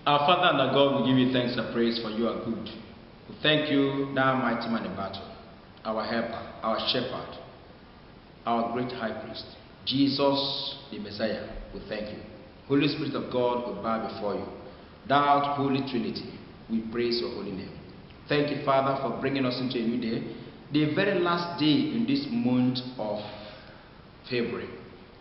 Our Father and our God, we give you thanks and praise for you are good. We thank you, thou mighty man in battle, our helper, our shepherd, our great high priest, Jesus the Messiah. We thank you. Holy Spirit of God, we bow before you. Thou Holy Trinity, we praise your holy name. Thank you, Father, for bringing us into a new day, the very last day in this month of February.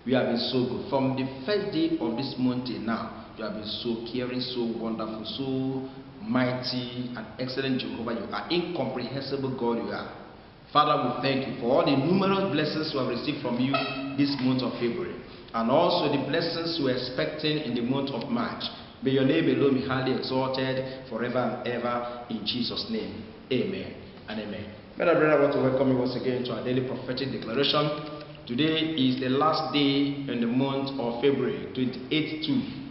We have been so good. From the first day of this month till now, you have been so caring, so wonderful, so mighty and excellent Jehovah. You are incomprehensible God you are. Father, we thank you for all the numerous blessings we have received from you this month of February, and also the blessings we are expecting in the month of March. May your name alone be highly exalted forever and ever in Jesus' name. Amen and amen. Brother, I want to welcome you once again to our daily prophetic declaration. Today is the last day in the month of February, 28/2.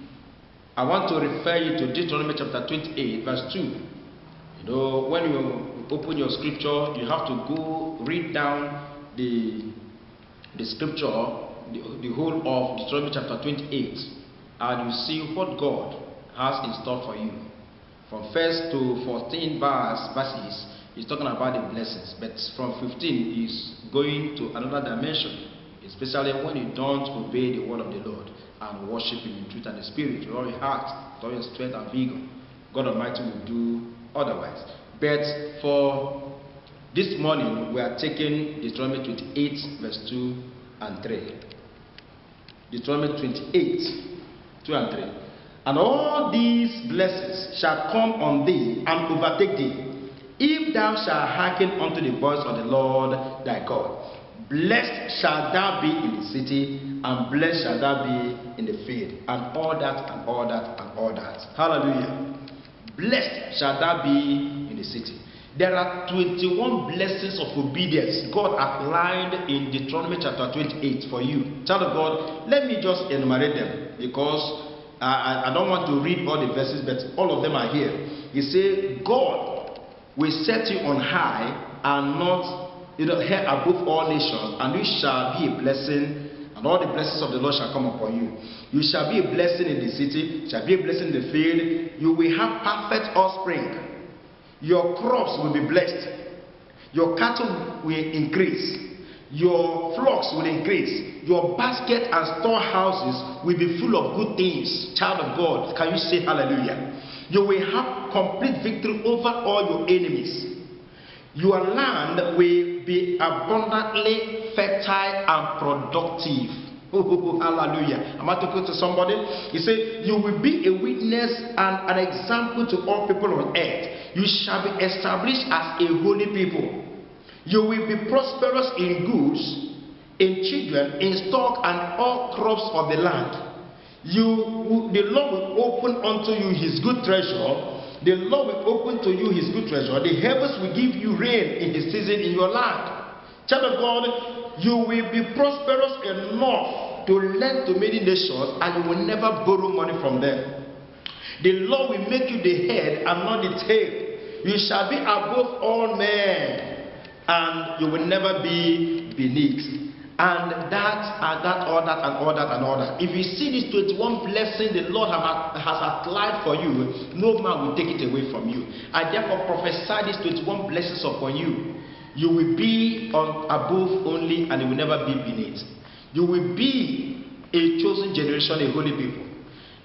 I want to refer you to Deuteronomy chapter 28, verse 2. You know, when you open your scripture, you have to go read down the scripture, the whole of Deuteronomy chapter 28, and you see what God has in store for you. From 1st to 14 verses, he's talking about the blessings, but from 15 he's going to another dimension, especially when you don't obey the word of the Lord and worship him in truth and in spirit with all your heart, with all your strength and vigor. God Almighty will do otherwise. But for this morning, we are taking Deuteronomy 28, verse 2 and 3. Deuteronomy 28, 2 and 3. And all these blessings shall come on thee and overtake thee, if thou shalt hearken unto the voice of the Lord thy God. Blessed shall thou be in the city, and blessed shall thou be in the field, and all that, and all that, and all that. Hallelujah. Blessed shall thou be in the city. There are 21 blessings of obedience God outlined in Deuteronomy chapter 28 for you. Child of God, let me just enumerate them, because I don't want to read all the verses, but all of them are here. He said, God will set you on high and not head above all nations, and you shall be a blessing, and all the blessings of the Lord shall come upon you. You shall be a blessing in the city, shall be a blessing in the field. You will have perfect offspring. Your crops will be blessed. Your cattle will increase. Your flocks will increase. Your basket and storehouses will be full of good things. Child of God, can you say hallelujah? You will have complete victory over all your enemies. Your land will be abundantly fertile and productive. Hallelujah. Am I talking to somebody? He said, you will be a witness and an example to all people on earth. You shall be established as a holy people. You will be prosperous in goods, in children, in stock, and all crops of the land. The Lord will open unto you his good treasure. The Lord will open to you his good treasure. The heavens will give you rain in the season in your land. Child of God, you will be prosperous enough to lend to many nations, and you will never borrow money from them. The Lord will make you the head and not the tail. You shall be above all men, and you will never be beneath. And all that. If you see these 21 blessings the Lord has applied for you, no man will take it away from you. I therefore prophesy these 21 blessings upon you. You will be above only, and you will never be beneath. You will be a chosen generation, a holy people.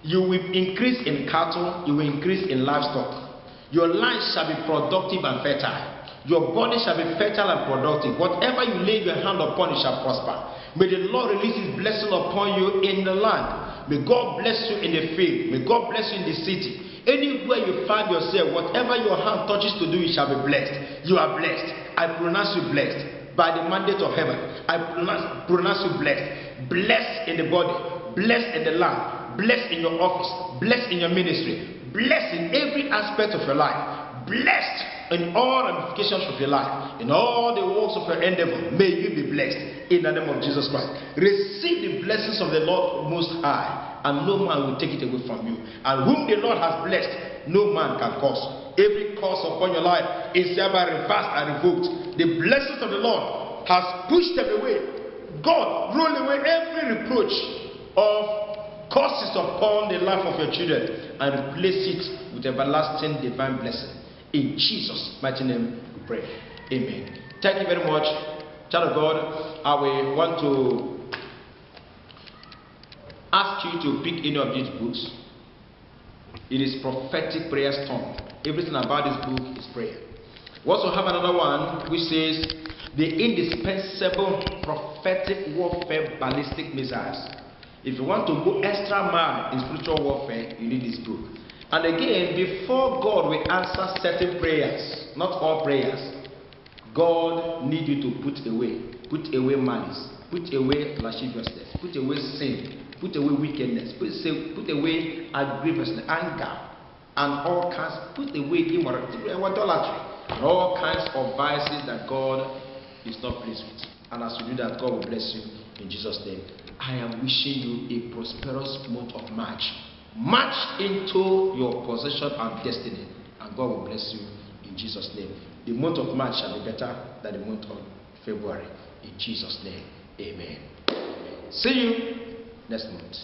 You will increase in cattle, you will increase in livestock. Your land shall be productive and fertile. Your body shall be fertile and productive. Whatever you lay your hand upon, it shall prosper. May the Lord release his blessing upon you in the land. May God bless you in the field. May God bless you in the city. Anywhere you find yourself, whatever your hand touches to do, you shall be blessed. You are blessed. I pronounce you blessed. By the mandate of heaven, I pronounce you blessed. Blessed in the body, blessed in the land, blessed in your office, blessed in your ministry, blessed in every aspect of your life, blessed in all ramifications of your life, in all the works of your endeavor. May you be blessed in the name of Jesus Christ. Receive the blessings of the Lord Most High, and no man will take it away from you. And whom the Lord has blessed, no man can curse. Every curse upon your life is thereby reversed and revoked. The blessings of the Lord has pushed them away. God rolled away every reproach of curses upon the life of your children and replace it with everlasting divine blessing. In Jesus' mighty name we pray. Amen. Thank you very much, child of God. I will want to ask you to pick any of these books. It is Prophetic Prayer Storm. Everything about this book is prayer. We also have another one which says the indispensable prophetic warfare ballistic missiles. If you want to go extra mile in spiritual warfare, you need this book. And again, before God will answer certain prayers, not all prayers, God needs you to put away malice, put away lasciviousness, put away sin, put away wickedness, put away aggrievousness, anger, and all kinds, put away immorality, idolatry, and all kinds of vices that God is not pleased with. And as you do that, God will bless you in Jesus' name. I am wishing you a prosperous month of March. March into your possession and destiny, and God will bless you in Jesus' name. The month of March shall be better than the month of February. In Jesus' name, amen. See you next month.